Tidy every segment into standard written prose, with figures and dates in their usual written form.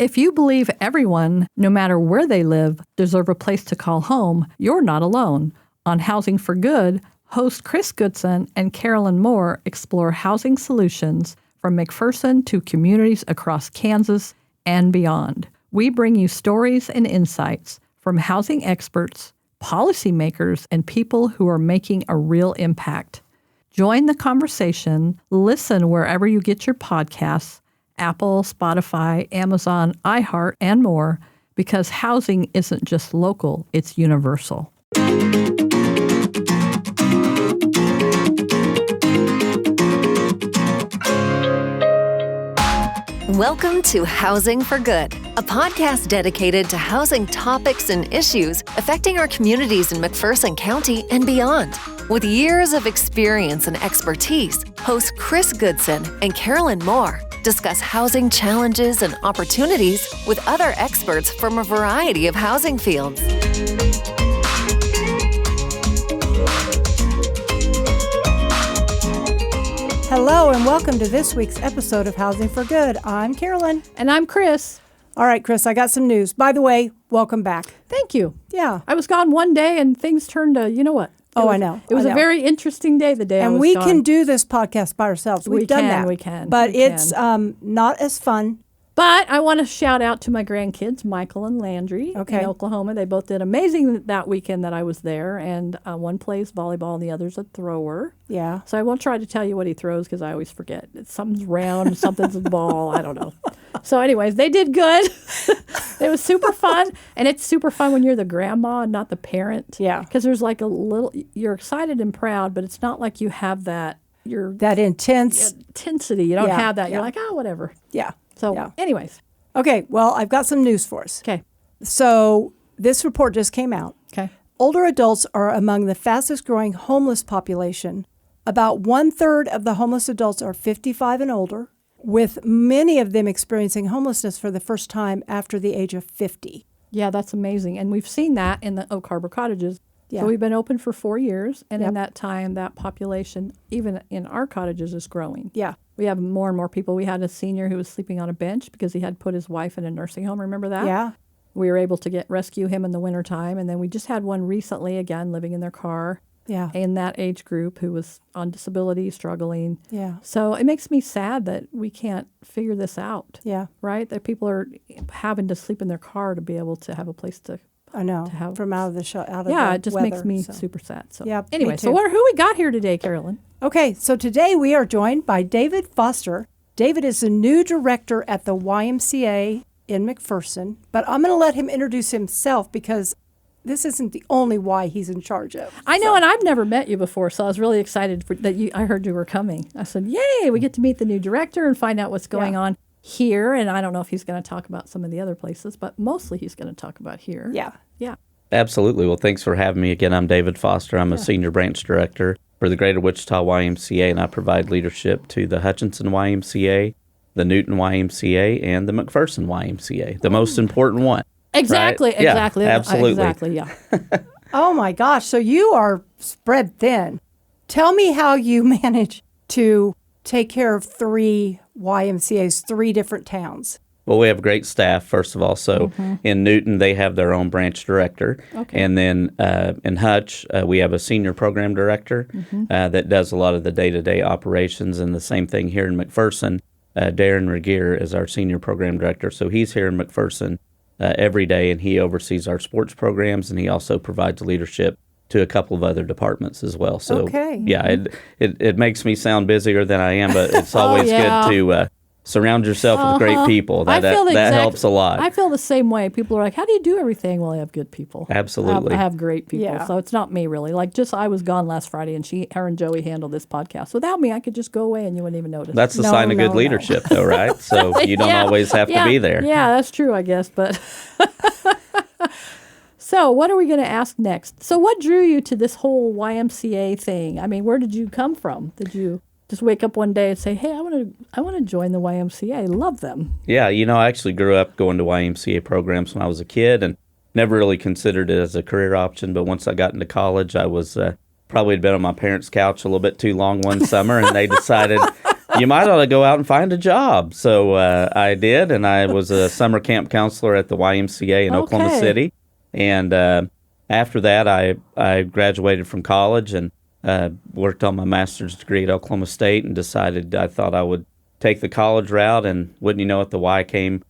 If you believe everyone, no matter where they live, deserve a place to call home, you're not alone. On Housing for Good, host Chris Goodson and Karolyn Moore explore housing solutions from McPherson to communities across Kansas and beyond. We bring you stories and insights from housing experts, policymakers, and people who are making a real impact. Join the conversation. Listen wherever you get your podcasts, Apple, Spotify, Amazon, iHeart, and more, because housing isn't just local, it's universal. Welcome to Housing for Good, a podcast dedicated to housing topics and issues affecting our communities in McPherson County and beyond. With years of experience and expertise, hosts Chris Goodson and Karolyn Moore discuss housing challenges and opportunities with other experts from a variety of housing fields. Hello and welcome to this week's episode of Housing for Good. I'm Karolyn. And I'm Chris. All right, Chris, I got some news. By the way, welcome back. Thank you. Yeah. I was gone one day and things turned to, you know what? I know. It was a very interesting day the day I was And we gone. can do this podcast by ourselves. We've done that. We can. But it's not as fun. But I want to shout out to my grandkids, Michael and Landry in Oklahoma. They both did amazing that weekend that I was there. And one plays volleyball and the other's a thrower. Yeah. So I won't try to tell you what he throws because I always forget. Something's round, something's a ball. I don't know. So anyways, they did good. It was super fun. And it's super fun when you're the grandma and not the parent. Yeah. Because there's like a little, you're excited and proud, but it's not like you have that. That intensity. You don't have that. Yeah. You're like, oh, whatever. Yeah. So anyways. Okay, well, I've got some news for us. Okay. So this report just came out. Okay. Older adults are among the fastest growing homeless population. About 1/3 of the homeless adults are 55 and older, with many of them experiencing homelessness for the first time after the age of 50. Yeah, that's amazing. And we've seen that in the Oak Harbor cottages. Yeah. So we've been open for 4 years, and in that time, that population, even in our cottages, is growing. Yeah. We have more and more people. We had a senior who was sleeping on a bench because he had put his wife in a nursing home. Remember that? Yeah. We were able to rescue him in the wintertime. And then we just had one recently, again, living in their car. Yeah. In that age group who was on disability, struggling. Yeah. So it makes me sad that we can't figure this out. Yeah. Right? That people are having to sleep in their car to be able to have a place to. I know. From out of the it just weather, makes me super sad. So yeah. Anyway, so who we got here today, Karolyn? Okay, so today we are joined by David Foster. David is the new director at the YMCA in McPherson, but I'm going to let him introduce himself because this isn't the only Y he's in charge of. I know, and I've never met you before, so I was really excited I heard you were coming. I said, yay, we get to meet the new director and find out what's going on here. And I don't know if he's going to talk about some of the other places, but mostly he's going to talk about here. Yeah. Yeah. Absolutely. Well, thanks for having me again. I'm David Foster. I'm a senior branch director for the Greater Wichita YMCA, and I provide leadership to the Hutchinson YMCA, the Newton YMCA, and the McPherson YMCA, the most important one. Exactly, right? exactly. Yeah, absolutely. Exactly, yeah. Oh, my gosh. So you are spread thin. Tell me how you manage to take care of 3 YMCAs, 3 different towns. Well, we have a great staff, first of all. So in Newton, they have their own branch director. Okay. And then in Hutch, we have a senior program director that does a lot of the day-to-day operations. And the same thing here in McPherson. Darren Regier is our senior program director. So he's here in McPherson every day, and he oversees our sports programs, and he also provides leadership to a couple of other departments as well. So, it makes me sound busier than I am, but it's always good to surround yourself with great people. That helps a lot. I feel the same way. People are like, how do you do everything? Well, I have good people. Absolutely. I have great people. Yeah. So it's not me, really. Like, I was gone last Friday, and her and Joey handled this podcast. Without me, I could just go away, and you wouldn't even notice. That's the sign of good leadership, though, right? So you don't always have to be there. Yeah, that's true, I guess. But so what are we going to ask next? So what drew you to this whole YMCA thing? I mean, where did you come from? Did you just wake up one day and say, hey, I want to join the YMCA. I love them. Yeah, I actually grew up going to YMCA programs when I was a kid and never really considered it as a career option. But once I got into college, I was probably had been on my parents' couch a little bit too long one summer, and they decided you might ought to go out and find a job. So I did, and I was a summer camp counselor at the YMCA in Oklahoma City. And after that, I graduated from college and worked on my master's degree at Oklahoma State, and decided I thought I would take the college route, and wouldn't you know it, the Y came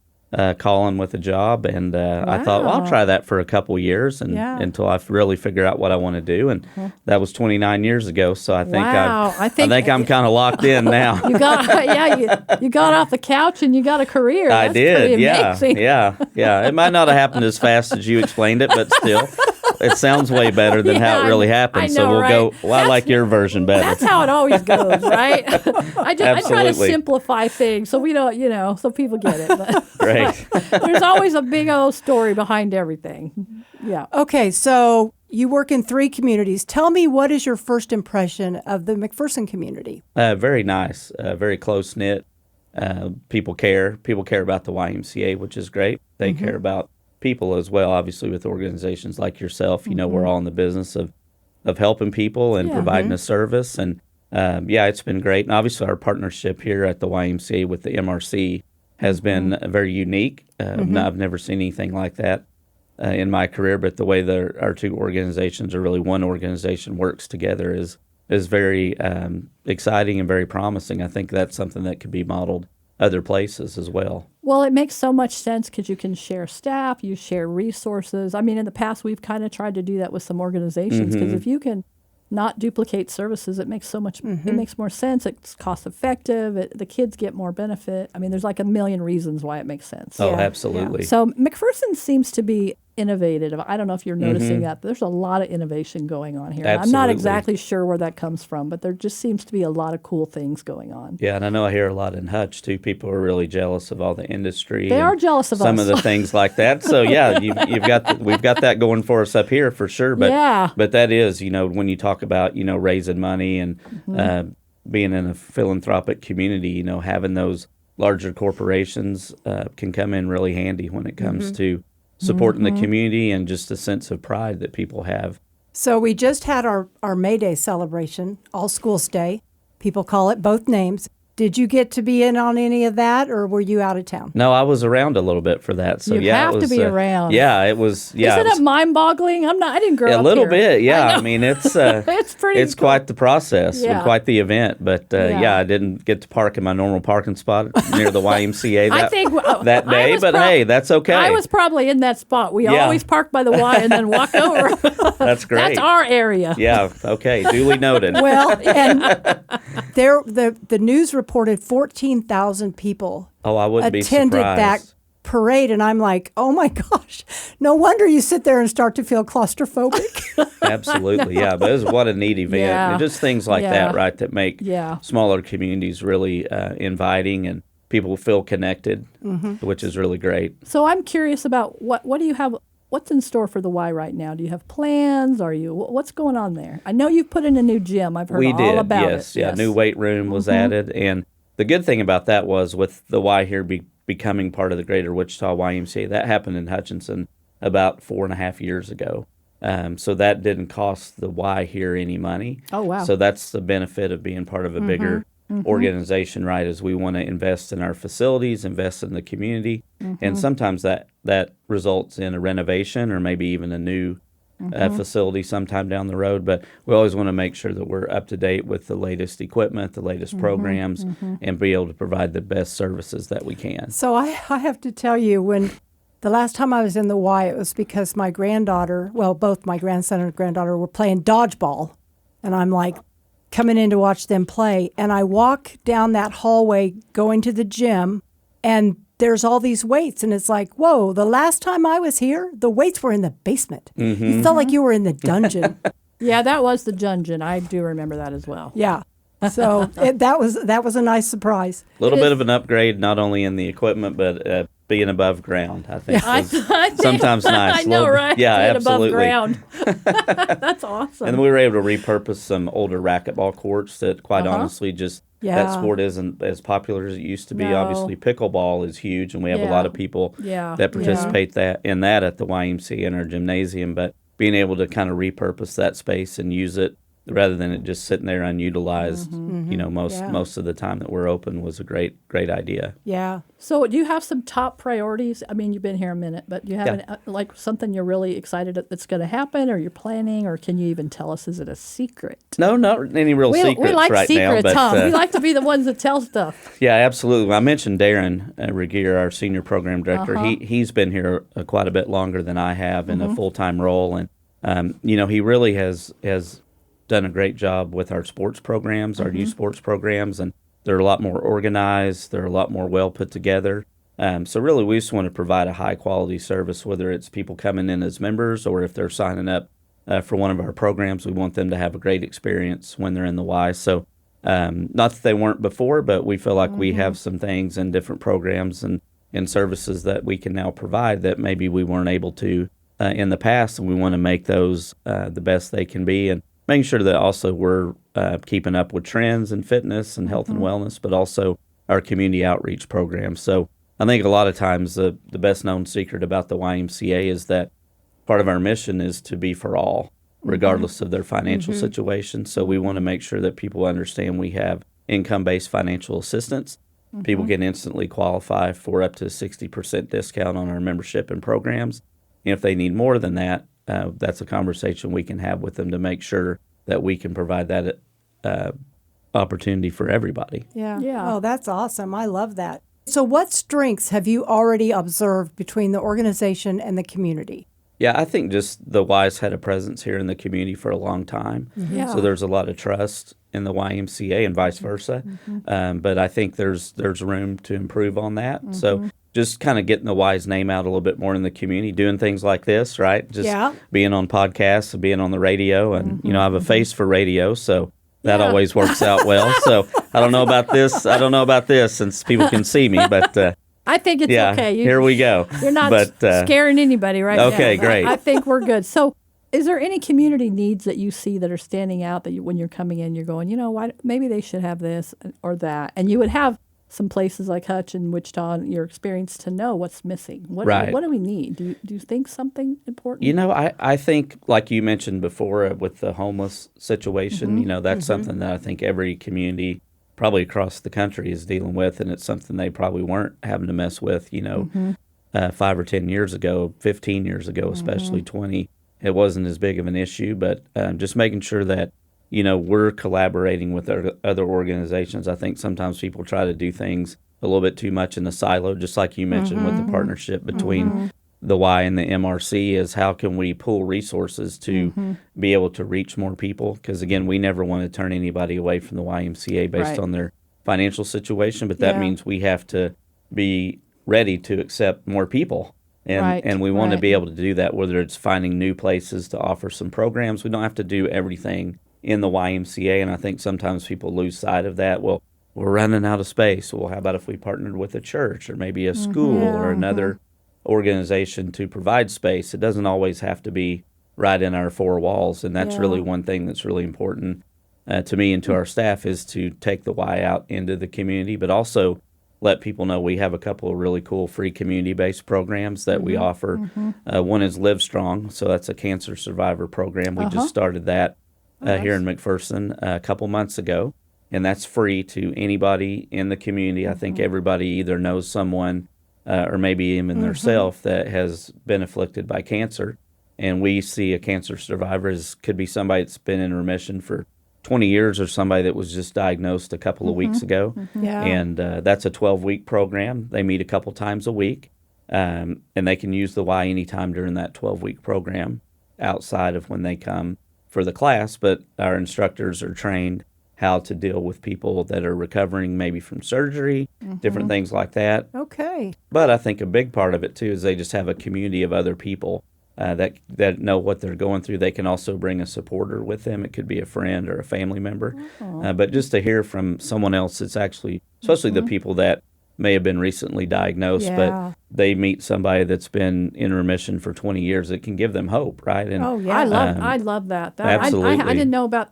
calling with a job, and I thought, well, I'll try that for a couple years until I really figure out what I want to do, and that was 29 years ago. So I think I think I'm kind of locked in now. You got you got off the couch and you got a career. That's I did, pretty amazing. yeah. It might not have happened as fast as you explained it, but still. It sounds way better than how it really happened. I know, so we'll right? go, well, I like your version better. That's how it always goes, right? I try to Absolutely. simplify things so we don't, so people get it. But Right. there's always a big old story behind everything. Yeah. Okay, so you work in 3 communities. Tell me, what is your first impression of the McPherson community? Very nice, very close-knit. People care. People care about the YMCA, which is great. They care about people as well, obviously, with organizations like yourself. We're all in the business of helping people and providing a service. And it's been great. And obviously, our partnership here at the YMCA with the MRC has been very unique. I've never seen anything like that in my career, but the way our 2 organizations, or really one organization, works together is very exciting and very promising. I think that's something that could be modeled other places as well. Well, it makes so much sense because you can share staff, you share resources. I mean, in the past, we've kind of tried to do that with some organizations because if you can not duplicate services, it makes so much, it makes more sense. It's cost effective. The kids get more benefit. I mean, there's like a million reasons why it makes sense. Oh, absolutely. So McPherson seems to be innovative. I don't know if you're noticing that, but there's a lot of innovation going on here. Absolutely. I'm not exactly sure where that comes from, but there just seems to be a lot of cool things going on. Yeah, and I know I hear a lot in Hutch, too. People are really jealous of all the industry. They are jealous of some us. of the things like that. So, yeah, we've got that going for us up here for sure. But, but that is, when you talk about, raising money and being in a philanthropic community, having those larger corporations can come in really handy when it comes to supporting the community and just a sense of pride that people have. So we just had our May Day celebration, All Schools Day. People call it both names. Did you get to be in on any of that, or were you out of town? No, I was around a little bit for that. So You have it was, to be around. Yeah, it was. Yeah, Isn't it mind-boggling? I didn't grow up a little here. bit. Yeah, I mean it's it's pretty. it's quite the process and Yeah. quite the event. But I didn't get to park in my normal parking spot near the YMCA that day. But hey, that's okay. I was probably in that spot. We always park by the Y and then walk over. That's great. That's our area. Yeah. Okay. Duly noted. Well, and the news reported 14,000 people Oh, I wouldn't be attended surprised. that parade, and I'm like, oh my gosh, no wonder you sit there and start to feel claustrophobic. Absolutely, yeah. But it was what a neat event. Yeah. And just things like that, right, that make smaller communities really inviting and people feel connected, which is really great. So I'm curious about what do you have? What's in store for the Y right now? Do you have plans? What's going on there? I know you've put in a new gym. I've heard all about yes, it. Yeah, new weight room was added, and the good thing about that was with the Y here becoming part of the Greater Wichita YMCA, that happened in Hutchinson about 4.5 years ago. So that didn't cost the Y here any money. Oh, wow. So that's the benefit of being part of a bigger organization, right? Is we want to invest in our facilities, invest in the community, and sometimes that results in a renovation or maybe even a new facility sometime down the road. But we always want to make sure that we're up to date with the latest equipment, the latest programs, and be able to provide the best services that we can. So I have to tell you, when the last time I was in the Y, it was because my granddaughter, well, both my grandson and granddaughter were playing dodgeball. And I'm like coming in to watch them play. And I walk down that hallway going to the gym, and there's all these weights. And it's like, whoa, the last time I was here, the weights were in the basement. You felt like you were in the dungeon. Yeah, that was the dungeon. I do remember that as well. Yeah. So that was a nice surprise. A little bit of an upgrade, not only in the equipment, but being above ground, I think, I was think- sometimes nice. I know, right? Yeah, Being absolutely. above ground. That's awesome. And we were able to repurpose some older racquetball courts that, quite honestly, just that sport isn't as popular as it used to be. No. Obviously, pickleball is huge, and we have a lot of people that participate in that at the YMCA in our gymnasium. But being able to kind of repurpose that space and use it rather than it just sitting there unutilized. Most of the time that we're open was a great idea. Yeah. So do you have some top priorities? I mean, you've been here a minute, but do you have like something you're really excited that's going to happen, or you're planning, or can you even tell us? Is it a secret? No, not any real secrets we like right secrets, now. But, we like to be the ones that tell stuff. Yeah, absolutely. I mentioned Darren Regier, our senior program director. He's been here quite a bit longer than I have in a full-time role, and he really has done a great job with our sports programs, our youth sports programs, and they're a lot more organized. They're a lot more well put together. So really, we just want to provide a high-quality service, whether it's people coming in as members or if they're signing up for one of our programs. We want them to have a great experience when they're in the Y. So not that they weren't before, but we feel like we have some things and different programs and services that we can now provide that maybe we weren't able to in the past, and we want to make those the best they can be, and making sure that also we're keeping up with trends in fitness and health and wellness, but also our community outreach programs. So I think a lot of times the best known secret about the YMCA is that part of our mission is to be for all, regardless of their financial situation. So we want to make sure that people understand we have income-based financial assistance. People can instantly qualify for up to 60% discount on our membership and programs. And if they need more than that, that's a conversation we can have with them to make sure that we can provide that opportunity for everybody. Yeah. Oh, that's awesome. I love that. So what strengths have you already observed between the organization and the community? Yeah, I think just the Y's had a presence here in the community for a long time. Yeah. So there's a lot of trust in the YMCA and vice versa. But I think there's room to improve on that. So just kind of getting the Y's name out a little bit more in the community, doing things like this, right? Just being on podcasts, being on the radio. And, I have a face for radio, so that always works out well. So I don't know about this since people can see me, but I think it's okay. Here we go. You're not scaring anybody right now. Okay, great. I think we're good. So is there any community needs that you see that are standing out that when you're coming in, you're going, why, maybe they should have this or that? And you would have some places like Hutch and Wichita and your experience to know what's missing. What do we need? Do you think something important? I think, like you mentioned before with the homeless situation, that's something that I think every community probably across the country is dealing with, and it's something they probably weren't having to mess with, 5 or 10 years ago, 15 years ago, especially 20. It wasn't as big of an issue, but just making sure that, we're collaborating with our other organizations. I think sometimes people try to do things a little bit too much in the silo, just like you mentioned with the partnership between the Y and the MRC, is how can we pool resources to be able to reach more people? Because, again, we never want to turn anybody away from the YMCA based on their financial situation, but that means we have to be ready to accept more people. And we want to be able to do that, whether it's finding new places to offer some programs. We don't have to do everything in the YMCA, and I think sometimes people lose sight of that. Well, we're running out of space. Well, how about if we partnered with a church or maybe a school or another organization to provide space? It doesn't always have to be right in our four walls, and that's really one thing that's really important to me and to our staff, is to take the Y out into the community, but also let people know we have a couple of really cool free community-based programs that we offer. One is Live Strong, so that's a cancer survivor program. We just started that here in McPherson a couple months ago, and that's free to anybody in the community. I think everybody either knows someone or maybe even themselves that has been afflicted by cancer, and we see a cancer survivor as could be somebody that's been in remission for 20 years or somebody that was just diagnosed a couple of weeks ago. And that's a 12-week program. They meet a couple times a week, and they can use the Y anytime during that 12-week program outside of when they come for the class. But our instructors are trained how to deal with people that are recovering maybe from surgery, different things like that. Okay. But I think a big part of it, too, is they just have a community of other people that know what they're going through. They can also bring a supporter with them. It could be a friend or a family member. But just to hear from someone else that's actually, especially the people that may have been recently diagnosed, but they meet somebody that's been in remission for 20 years, it can give them hope, right? And, I love that. Absolutely. I didn't know about,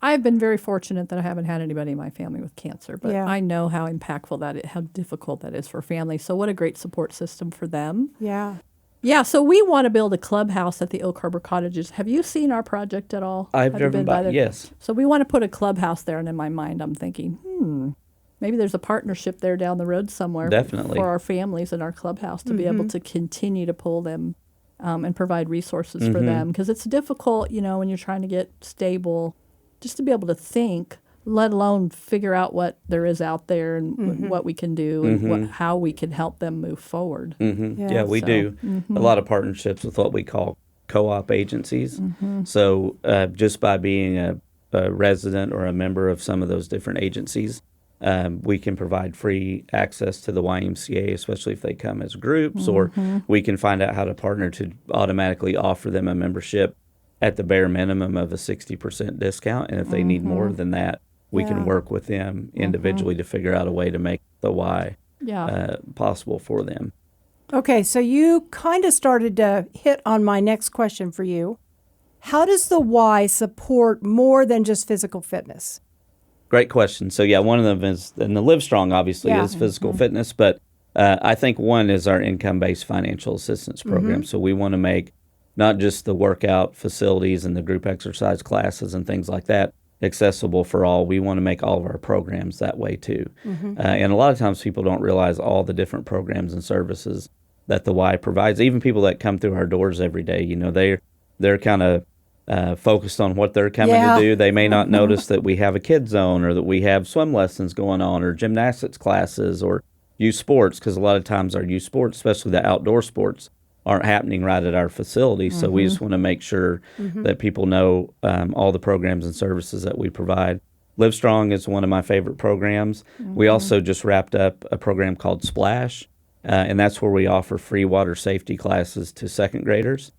I've been very fortunate that I haven't had anybody in my family with cancer, but I know how impactful how difficult that is for families. So what a great support system for them. Yeah. Yeah, so we want to build a clubhouse at the Oak Harbor Cottages. Have you seen our project at all? I've Have you driven been by, there? yes. So we want to put a clubhouse there, and in my mind I'm thinking, maybe there's a partnership there down the road somewhere. Definitely. For our families in our clubhouse to be able to continue to pull them and provide resources for them. Because it's difficult, when you're trying to get stable, just to be able to think, let alone figure out what there is out there and what we can do and how we can help them move forward. Yeah, we do a lot of partnerships with what we call co-op agencies. So just by being a resident or a member of some of those different agencies, we can provide free access to the YMCA, especially if they come as groups, or we can find out how to partner to automatically offer them a membership at the bare minimum of a 60% discount. And if they need more than that, we can work with them individually to figure out a way to make the Y possible for them. Okay, so you kind of started to hit on my next question for you. How does the Y support more than just physical fitness? Great question. So yeah, one of them is, and the Live Strong obviously is physical fitness, but I think one is our income-based financial assistance program. So we want to make not just the workout facilities and the group exercise classes and things like that accessible for all. We want to make all of our programs that way too. And a lot of times people don't realize all the different programs and services that the Y provides. Even people that come through our doors every day, they're kind of focused on what they're coming to do. They may not notice that we have a kids zone, or that we have swim lessons going on, or gymnastics classes, or youth sports, because a lot of times our youth sports, especially the outdoor sports, aren't happening right at our facility. So we just want to make sure that people know all the programs and services that we provide. Live Strong is one of my favorite programs. We also just wrapped up a program called Splash, and that's where we offer free water safety classes to second graders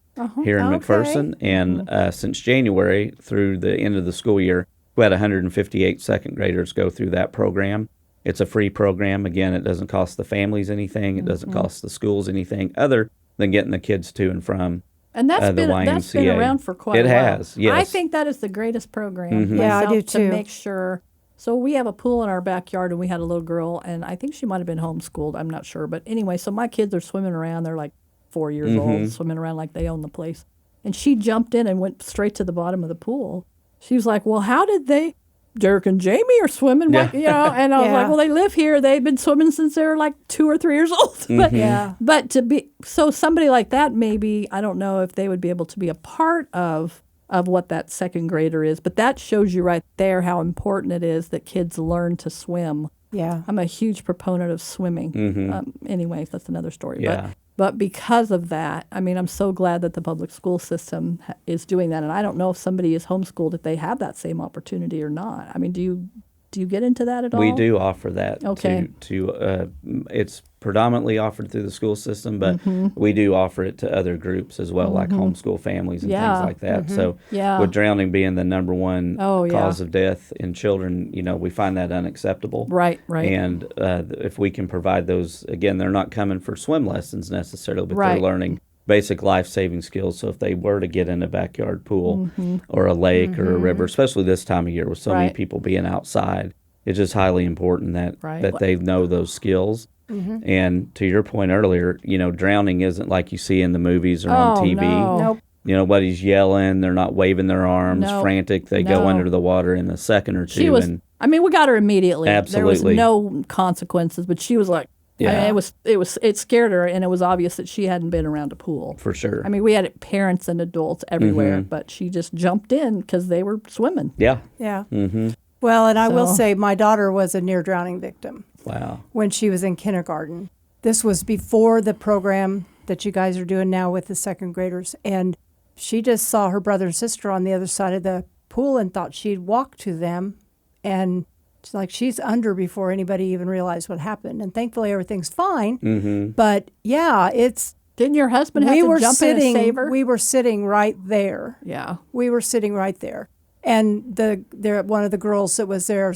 here in McPherson. And since January through the end of the school year, we had 158 second graders go through that program. It's a free program. Again, it doesn't cost the families anything. It doesn't cost the schools anything other than getting the kids to and from and that's the YMCA. That's been around for quite a while. It has, yes. I think that is the greatest program. Yeah, I do too. To make sure. So we have a pool in our backyard, and we had a little girl, and I think she might have been homeschooled. I'm not sure. But anyway, so my kids are swimming around. They're like 4 years old, swimming around like they own the place. And she jumped in and went straight to the bottom of the pool. She was like, well, how did Derek and Jamie are swimming, and I was like, well, they live here. They've been swimming since they were like 2 or 3 years old. But to be, so somebody like that, maybe, I don't know if they would be able to be a part of what that second grader is, but that shows you right there how important it is that kids learn to swim. Yeah. I'm a huge proponent of swimming. Anyways, that's another story. Yeah. But because of that, I mean, I'm so glad that the public school system is doing that. And I don't know if somebody is homeschooled, if they have that same opportunity or not. I mean, do you get into that at all? We do offer that. Okay. It's predominantly offered through the school system, but we do offer it to other groups as well, like homeschool families and things like that. So with drowning being the number one cause of death in children, we find that unacceptable. Right. And if we can provide those, again, they're not coming for swim lessons necessarily, but they're learning basic life-saving skills. So if they were to get in a backyard pool or a lake or a river, especially this time of year with so many people being outside, it's just highly important that they know those skills. And to your point earlier, drowning isn't like you see in the movies or on TV. No. Nope. Nobody's yelling. They're not waving their arms, frantic. They go under the water in a second or two. We got her immediately. Absolutely. There was no consequences, but she was like, it scared her, and it was obvious that she hadn't been around a pool. For sure. I mean, we had parents and adults everywhere, but she just jumped in because they were swimming. Yeah. Well, and I will say my daughter was a near drowning victim. Wow. When she was in kindergarten. This was before the program that you guys are doing now with the second graders. And she just saw her brother and sister on the other side of the pool and thought she'd walk to them. And she's under before anybody even realized what happened. And thankfully everything's fine. But yeah, Didn't your husband have to jump in and save her? We were sitting right there. Yeah. We were sitting right there. And one of the girls that was there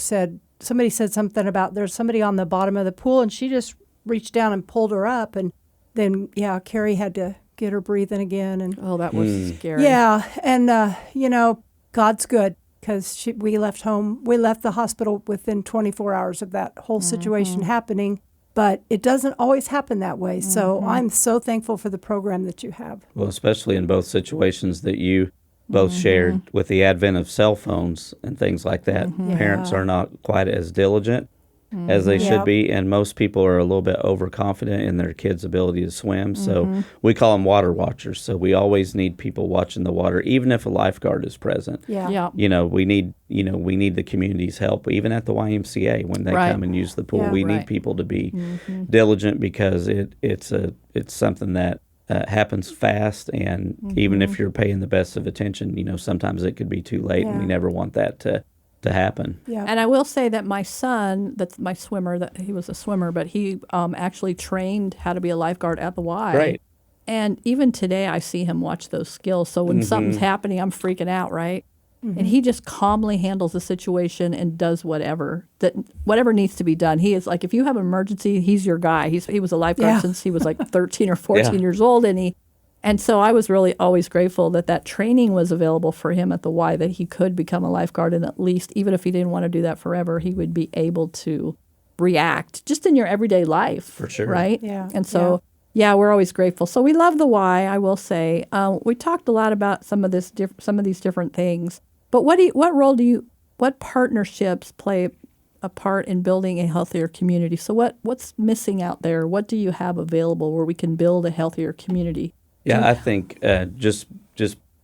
somebody said something about there's somebody on the bottom of the pool, and she just reached down and pulled her up. And then, Carrie had to get her breathing again. And that was scary. Yeah. And, God's good, because we left the hospital within 24 hours of that whole situation happening. but it doesn't always happen that way. So I'm so thankful for the program that you have. Well, especially in both situations that you both shared with the advent of cell phones and things like that. Parents are not quite as diligent as they should be, and most people are a little bit overconfident in their kids' ability to swim. So we call them water watchers. So we always need people watching the water, even if a lifeguard is present. You know, we need the community's help, even at the YMCA when they come and use the pool. We need people to be diligent, because it's something that happens fast, and even if you're paying the best of attention, you know, sometimes it could be too late, and we never want that to happen. And I will say that my son, that's my swimmer, that he was a swimmer, but he actually trained how to be a lifeguard at the Y. Right. And even today, I see him watch those skills. So when something's happening, I'm freaking out, right? And he just calmly handles the situation and does whatever needs to be done. He is like, if you have an emergency, he's your guy. He was a lifeguard since he was like 13 or 14 years old, and so I was really always grateful that training was available for him at the Y, that he could become a lifeguard, and at least, even if he didn't want to do that forever, he would be able to react just in your everyday life. For sure. Right? Yeah. And so, we're always grateful. So we love the Y, I will say. We talked a lot about some of these different things, but what partnerships play a part in building a healthier community? So what's missing out there? What do you have available where we can build a healthier community? Yeah, I think just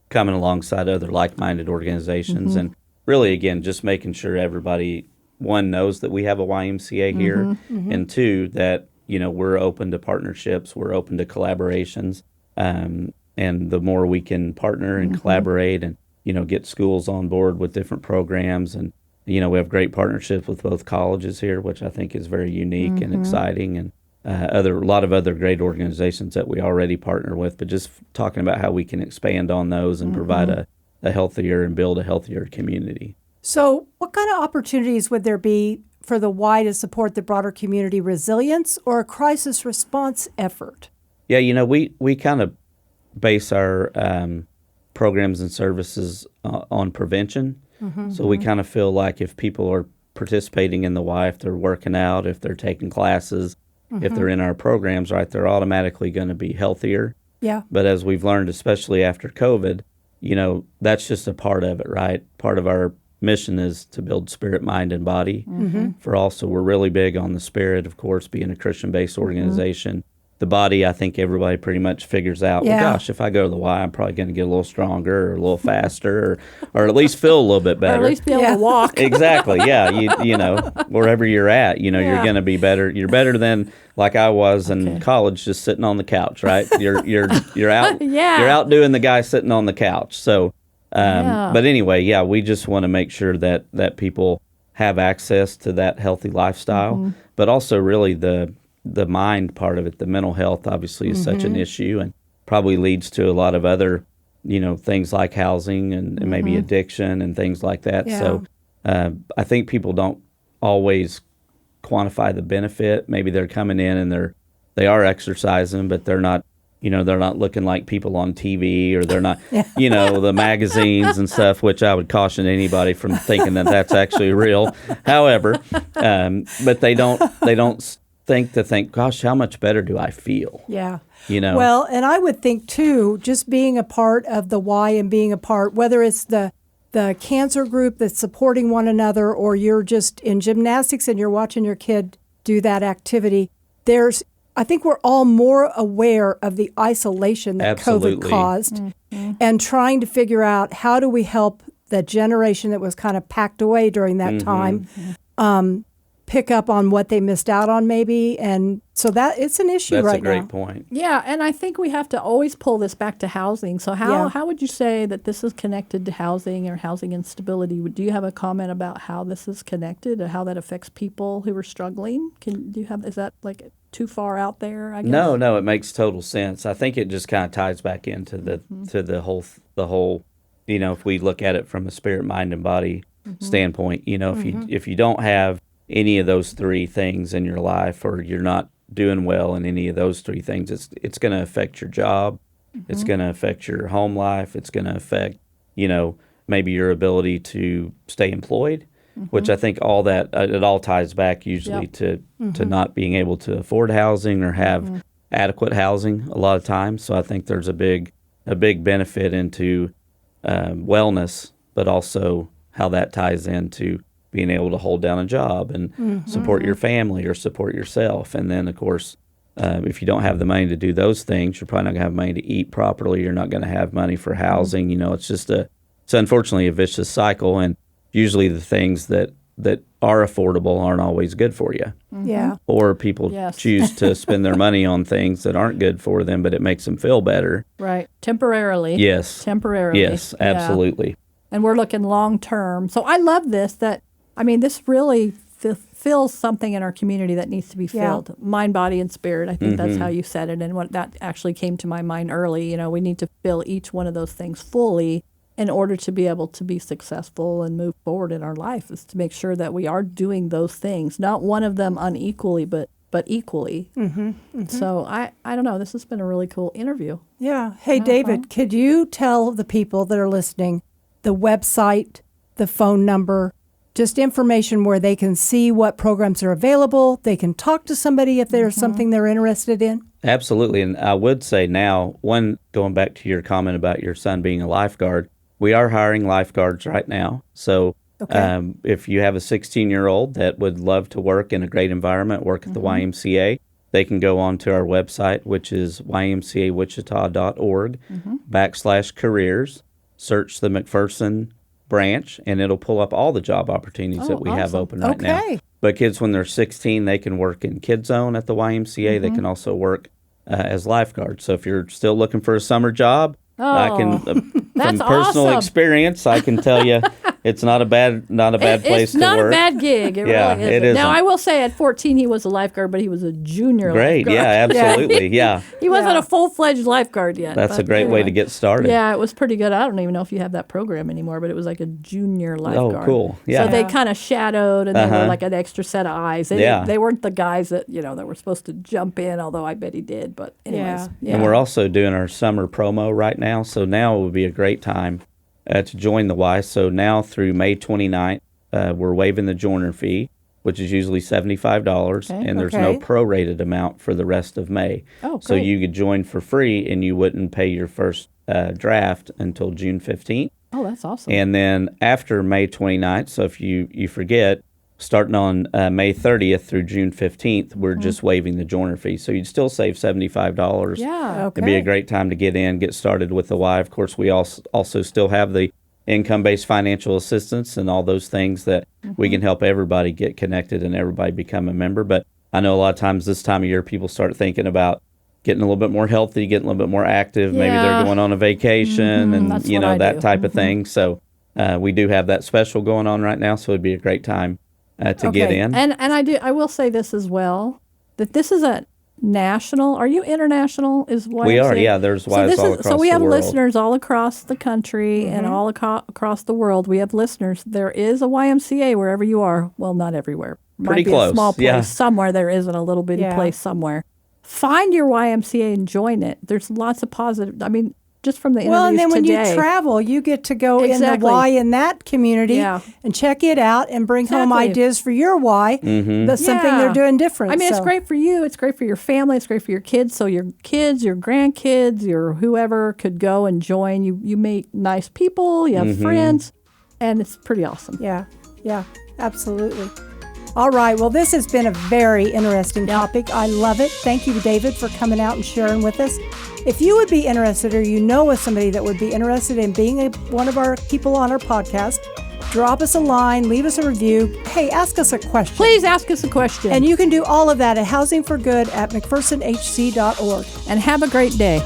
coming alongside other like-minded organizations, and really, again, just making sure everybody, one, knows that we have a YMCA here, and two, that, you know, we're open to partnerships, we're open to collaborations, and the more we can partner and collaborate and, you know, get schools on board with different programs, and, you know, we have great partnerships with both colleges here, which I think is very unique and exciting, and a lot of other great organizations that we already partner with, but just talking about how we can expand on those and provide a healthier and build a healthier community. So what kind of opportunities would there be for the Y to support the broader community resilience or a crisis response effort? Yeah, you know, we kind of base our programs and services on prevention. So we kind of feel like if people are participating in the Y, if they're working out, if they're taking classes, if they're in our programs, right, they're automatically going to be healthier. Yeah. But as we've learned, especially after COVID, you know, that's just a part of it, right? Part of our mission is to build spirit, mind, and body. For also, we're really big on the spirit, of course, being a Christian-based organization. The body, I think everybody pretty much figures out, well, gosh, if I go to the Y, I'm probably going to get a little stronger or a little faster or at least feel a little bit better. Or at least be able to walk. Exactly, yeah. You know, wherever you're at, you know, you're going to be better. You're better than like I was in college, just sitting on the couch, right? You're out you're outdoing the guy sitting on the couch. So, but anyway, we just want to make sure that people have access to that healthy lifestyle, but also really the mind part of it, the mental health obviously is such an issue and probably leads to a lot of other, you know, things like housing and maybe addiction and things like that. So I think people don't always quantify the benefit. Maybe they're coming in and they are exercising, but they're not, you know, they're not looking like people on TV, or they're not, you know, the magazines and stuff, which I would caution anybody from thinking that that's actually real. However, but they don't think, gosh, how much better do I feel? Yeah. You know? Well, and I would think, too, just being a part of the Y and being a part, whether it's the cancer group that's supporting one another, or you're just in gymnastics and you're watching your kid do that activity, I think we're all more aware of the isolation that COVID caused and trying to figure out how do we help the generation that was kind of packed away during that time pick up on what they missed out on maybe. And so that it's an issue right now. That's a great point. Yeah, and I think we have to always pull this back to housing. So how would you say that this is connected to housing or housing instability? Do you have a comment about how this is connected or how that affects people who are struggling? Is that like too far out there, I guess? No, it makes total sense. I think it just kind of ties back into the whole, you know, if we look at it from a spirit, mind, and body standpoint, you know, if you don't have any of those three things in your life, or you're not doing well in any of those three things, it's going to affect your job. It's going to affect your home life. It's going to affect, you know, maybe your ability to stay employed. which I think all that, it all ties back usually to not being able to afford housing or have adequate housing a lot of times. So I think there's a big benefit into wellness, but also how that ties into being able to hold down a job and support your family or support yourself. And then, of course, if you don't have the money to do those things, you're probably not going to have money to eat properly. You're not going to have money for housing. It's just it's unfortunately a vicious cycle. And usually the things that are affordable aren't always good for you. Yeah. Or people choose to spend their money on things that aren't good for them, but it makes them feel better. Right. Temporarily. Yes. Temporarily. Yes, absolutely. Yeah. And we're looking long term. So I love this, this really fills something in our community that needs to be filled. Mind, body, and spirit. I think that's how you said it. And what that actually came to my mind early. We need to fill each one of those things fully in order to be able to be successful and move forward in our life, is to make sure that we are doing those things, not one of them unequally, but equally. So I don't know. This has been a really cool interview. Yeah. Hey, David, could you tell the people that are listening the website, the phone number, just information where they can see what programs are available, they can talk to somebody if there's something they're interested in? Absolutely. And I would say now, going back to your comment about your son being a lifeguard, we are hiring lifeguards right now. So if you have a 16-year-old that would love to work in a great environment, work at the YMCA, they can go on to our website, which is ymcawichita.org/careers, search the McPherson branch, and it'll pull up all the job opportunities that we have open right now. But kids, when they're 16, they can work in Kids Zone at the YMCA. They can also work as lifeguards. So if you're still looking for a summer job, I can, from personal experience, I can tell you it's not a bad place to work. It's not a bad gig. It really isn't. It isn't. Now, I will say at 14, he was a lifeguard, but he was a junior lifeguard. Great, yeah, absolutely, yeah. He wasn't a full-fledged lifeguard yet. That's a great way to get started. Yeah, it was pretty good. I don't even know if you have that program anymore, but it was like a junior lifeguard. Oh, cool, yeah. So they kind of shadowed, and they were like an extra set of eyes. They weren't the guys that were supposed to jump in, although I bet he did. But anyways. Yeah. And we're also doing our summer promo right now, so now would be a great time to join the Y. So now through May 29th, we're waiving the joiner fee, which is usually $75, and there's no prorated amount for the rest of May. Oh, so you could join for free, and you wouldn't pay your first draft until June 15th. Oh, that's awesome. And then after May 29th, so if you forget, starting on May 30th through June 15th, we're just waiving the joiner fee. So you'd still save $75. Yeah, It'd be a great time to get started with the Y. Of course, we also still have the income-based financial assistance and all those things that we can help everybody get connected and everybody become a member. But I know a lot of times this time of year, people start thinking about getting a little bit more healthy, getting a little bit more active. Maybe they're going on a vacation and, that type of thing. So we do have that special going on right now. So it'd be a great time to get in. And I will say this as well, that this is a national. Are you international? Is YMCA? We are, yeah. There's Ys all across the world. So we have listeners all across the country and all across the world. We have listeners. There is a YMCA wherever you are. Well, not everywhere. Pretty Might be close. A small place somewhere. There isn't a little bitty place somewhere. Find your YMCA and join it. There's lots of positive. Just from the interviews and then when today. you travel, you get to go in the Y in that community and check it out and bring home ideas for your Y. That's something they're doing different. It's great for you. It's great for your family. It's great for your kids. So your kids, your grandkids, your whoever could go and join. You meet nice people. You have friends. And it's pretty awesome. Yeah, absolutely. All right. Well, this has been a very interesting topic. I love it. Thank you, David, for coming out and sharing with us. If you would be interested or you know of somebody that would be interested in being one of our people on our podcast, drop us a line, leave us a review. Hey, ask us a question. Please ask us a question. And you can do all of that at housingforgood@mcphersonhc.org. And have a great day.